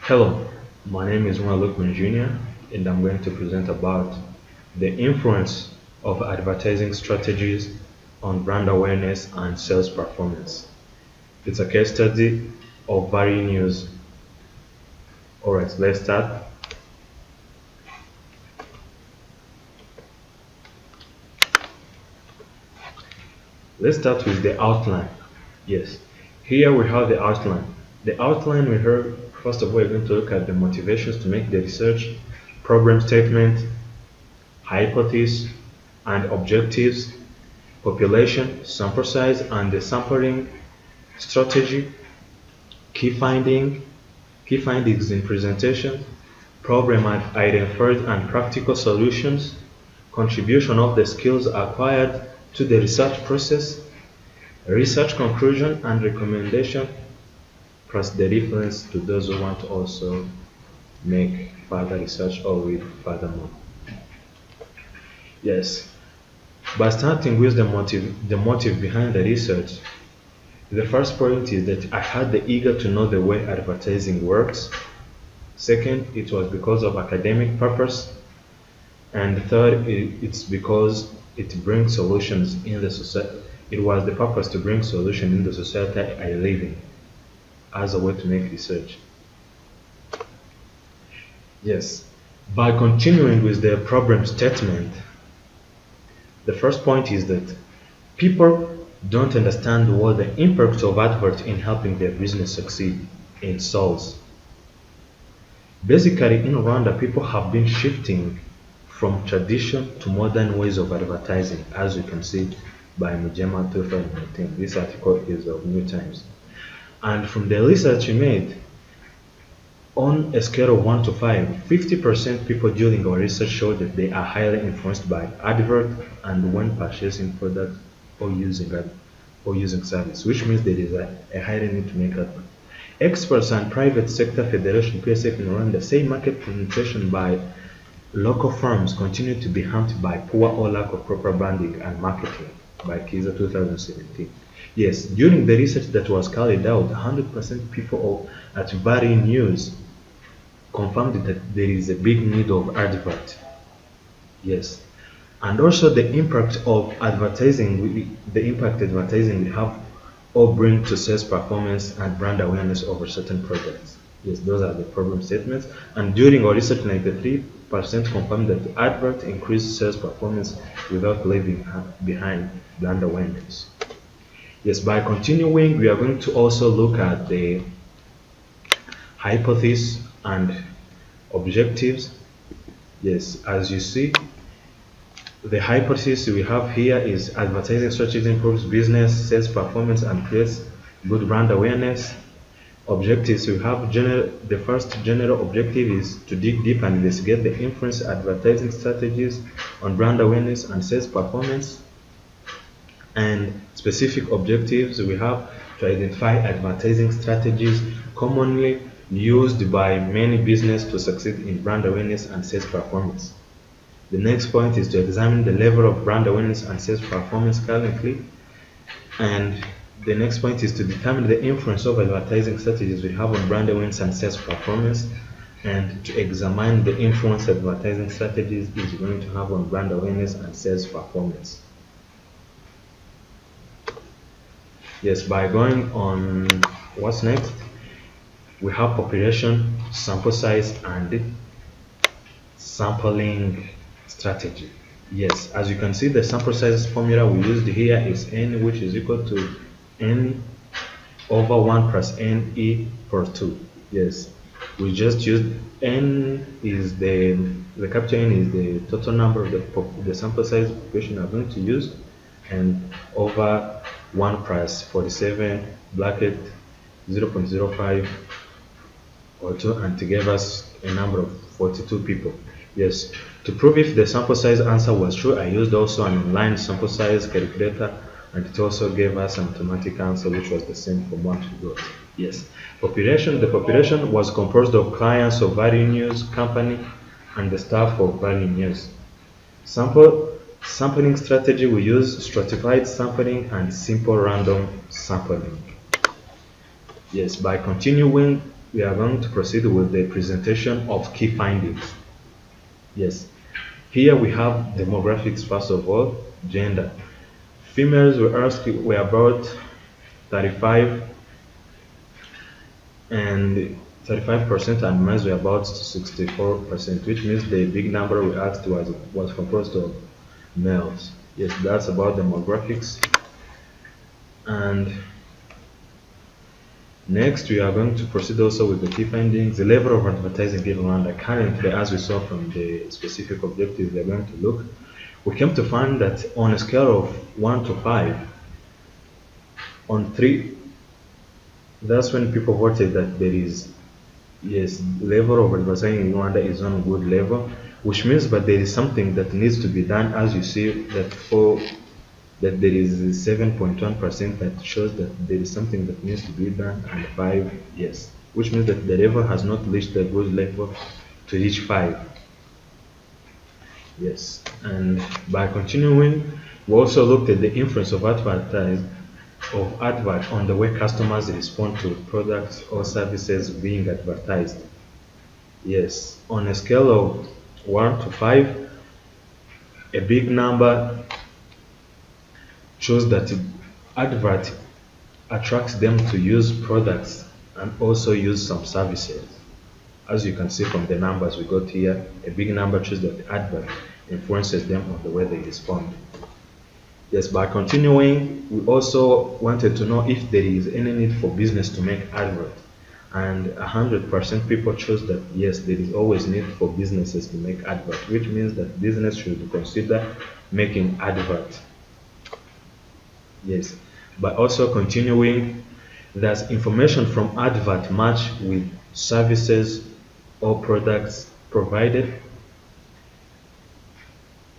Hello, my name is Lukman Jr. and I'm going to present about the influence of advertising strategies on brand awareness and sales performance. It's a case study of varying news. Alright, let's start. Let's start with the outline. Yes, here we have the outline. The outline we heard, first of all, we're going to look at the motivations to make the research, problem statement, hypothesis, and objectives, population, sample size, and the sampling strategy, key finding, key findings in presentation, problem identified and practical solutions, contribution of the skills acquired to the research process, research conclusion and recommendation, plus the reference to those who want to also make further research or read furthermore. Yes, by starting with the motive behind the research, the first point is that I had the eager to know the way advertising works. Second, it was because of academic purpose. And third, it's because it brings solutions in the society. It was the purpose to bring solution in the society I live in as a way to make research. Yes, by continuing with the problem statement, the first point is that people don't understand what the impact of advert in helping their business succeed in sales. Basically, in Rwanda, people have been shifting from tradition to modern ways of advertising, as you can see by Mujema 2019. This article is of New Times. And from the research we made, on a scale of 1 to 5, 50% people during our research showed that they are highly influenced by advert and when purchasing products or using service, which means there is a higher need to make advert. Experts and private sector federation PSF in Rwanda say market penetration by local firms continue to be hampered by poor or lack of proper branding and marketing by Kiza 2017. Yes, during the research that was carried out, 100% people at Vary News confirmed that there is a big need of advert. Yes, and also the impact of advertising, the impact advertising we have or bring to sales performance and brand awareness over certain products. Yes, those are the problem statements. And during our research, 93% confirmed that the advert increased sales performance without leaving behind brand awareness. Yes, by continuing, we are going to also look at the hypothesis and objectives. Yes, as you see, the hypothesis we have here is advertising strategy improves business sales performance and creates good brand awareness. Objectives we have the first general objective is to dig deep and investigate the influence advertising strategies on brand awareness and sales performance. And specific objectives we have to identify advertising strategies commonly used by many businesses to succeed in brand awareness and sales performance. The next point is to examine the level of brand awareness and sales performance currently. And the next point is to determine the influence of advertising strategies we have on brand awareness and sales performance, and to examine the influence advertising strategies is going to have on brand awareness and sales performance. Yes, by going on what's next, we have population, sample size, and sampling strategy. Yes, as you can see, the sample size formula we used here is n, which is equal to n over 1 plus n e per 2. Yes, we just used n is the capital N is the total number of the sample size population are going to use, and over 1 plus 47 bracket 0.05 or 2, and to give us a number of 42 people. Yes, to prove if the sample size answer was true, I used also an online sample size calculator, and it also gave us an automatic answer which was the same from what we got. Yes, the population was composed of clients of Valley News Company and the staff of Valley News. Sampling strategy, we use stratified sampling and simple random sampling. Yes, by continuing, we are going to proceed with the presentation of key findings. Yes, here we have demographics first of all, gender. Females were asked were about 35 and 35% and males were about 64%, which means the big number we asked was composed of males. Yes, that's about demographics. And next, we are going to proceed also with the key findings. The level of advertising in Rwanda currently, as we saw from the specific objectives we are going to look, we came to find that on a scale of 1 to 5, on 3, that's when people voted that there is, yes, level of advertising in Rwanda is on a good level, which means but there is something that needs to be done, as you see that for that there is 7.1% that shows that there is something that needs to be done, and 5, yes, which means that the level has not reached a good level to reach 5. Yes, and by continuing, we also looked at the influence of advert on the way customers respond to products or services being advertised. Yes, on a scale of 1 to 5, a big number shows that advert attracts them to use products and also use some services. As you can see from the numbers we got here, a big number shows that the advert influences them on the way they respond. Yes, by continuing, we also wanted to know if there is any need for business to make advert. And 100% people chose that yes, there is always need for businesses to make advert, which means that business should consider making advert. Yes, but also continuing, there's information from advert match with services or products provided.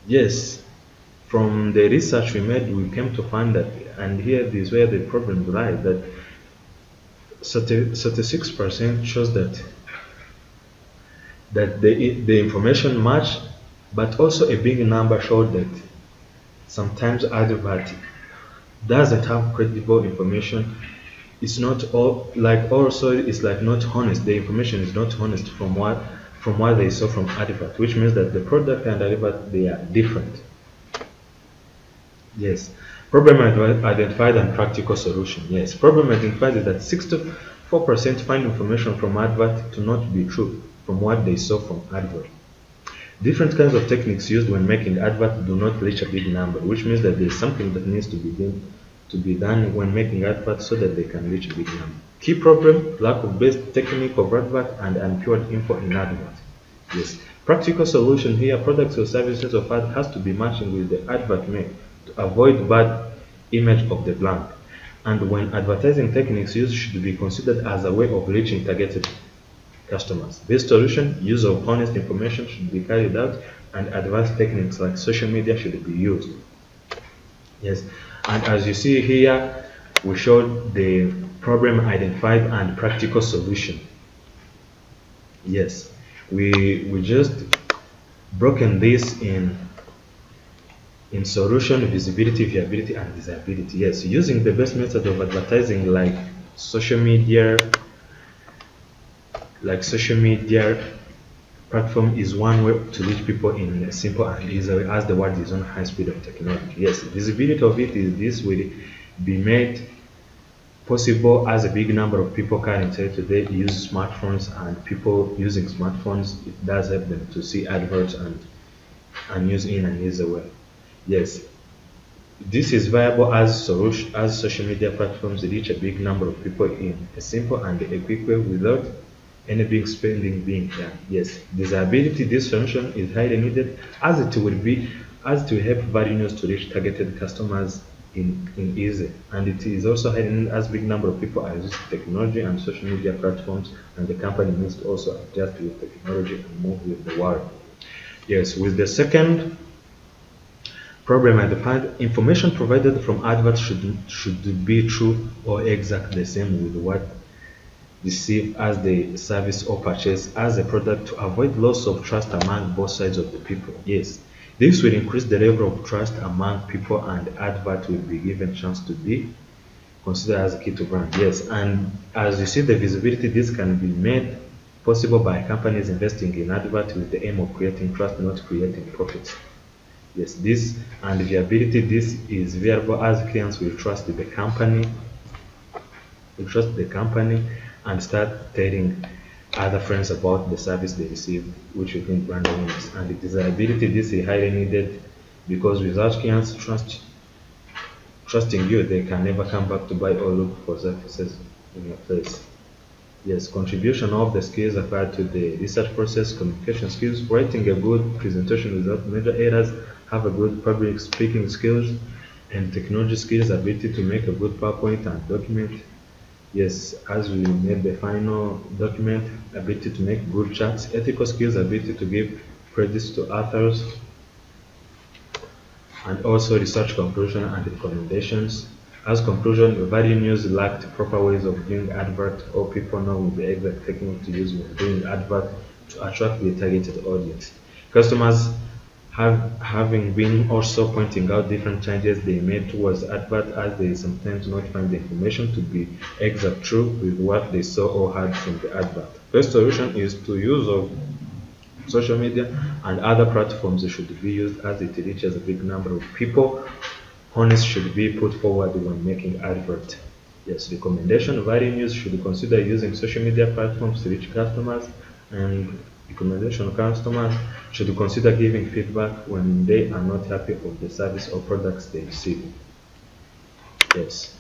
Yes, from the research we made, we came to find that, and here is where the problem lies, that 36% shows that the information match, but also a big number showed that sometimes advert doesn't have credible information. It's not all like also it's like not honest. The information is not honest from what they saw from advert, which means that the product and advert they are different. Yes. Problem identified and practical solution. Yes. Problem identified is that 64% find information from advert to not be true from what they saw from advert. Different kinds of techniques used when making advert do not reach a big number, which means that there is something that needs to be done when making adverts so that they can reach a big number. Key problem, lack of best technique of advert and unpure info in advert. Yes. Practical solution here, products or services of ad has to be matching with the advert made to avoid bad image of the brand. And when advertising techniques used should be considered as a way of reaching targeted customers. This solution, use of honest information should be carried out and advanced techniques like social media should be used. Yes, and as you see here, we showed the problem identified and practical solution. Yes, we just broken this in solution, visibility, viability, and desirability. Yes, using the best method of advertising like social media platform is one way to reach people in a simple and easy way, as the world is on high speed of technology. Yes, visibility of it is this will be made possible as a big number of people currently today use smartphones, and people using smartphones, it does help them to see adverts and use in an easy way. Yes, this is viable as social media platforms reach a big number of people in a simple and a quick way without any big spending being done. Yes, desirability, this function is highly needed as it will help value news to reach targeted customers in easy, and it is also highly needed as big number of people are using technology and social media platforms, and the company needs to also adjust with technology and move with the world. Yes, with the second problem identified, information provided from adverts should be true or exactly the same with what received as the service or purchase as a product to avoid loss of trust among both sides of the people. Yes, this will increase the level of trust among people and advert will be given chance to be considered as a key to brand. Yes, and as you see the visibility, this can be made possible by companies investing in advert with the aim of creating trust, not creating profits. Yes, this and viability, this is viable as clients will trust the company and start telling other friends about the service they receive, which we think brand awareness. And the desirability, this is highly needed because without clients trusting you, they can never come back to buy or look for services in your place. Yes, contribution of the skills applied to the research process, communication skills, writing a good presentation without major errors, have a good public speaking skills, and technology skills, ability to make a good PowerPoint and document. Yes, as we made the final document, ability to make good charts, ethical skills, ability to give credits to authors, and also research conclusion and recommendations. As conclusion, value news lacked proper ways of doing advert or people know the exact technique to use when doing advert to attract the targeted audience. Customers having been also pointing out different changes they made towards advert as they sometimes not find the information to be exact true with what they saw or heard from the advert. First solution is to use of social media and other platforms should be used as it reaches a big number of people. Honest should be put forward when making advert. Yes, recommendation. News should consider using social media platforms to reach customers, and recommendation customers should consider giving feedback when they are not happy with the service or products they receive. Yes.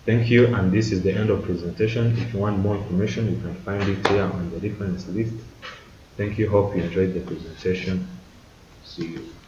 Thank you, and this is the end of presentation. If you want more information, you can find it here on the reference list. Thank you. Hope you enjoyed the presentation. See you.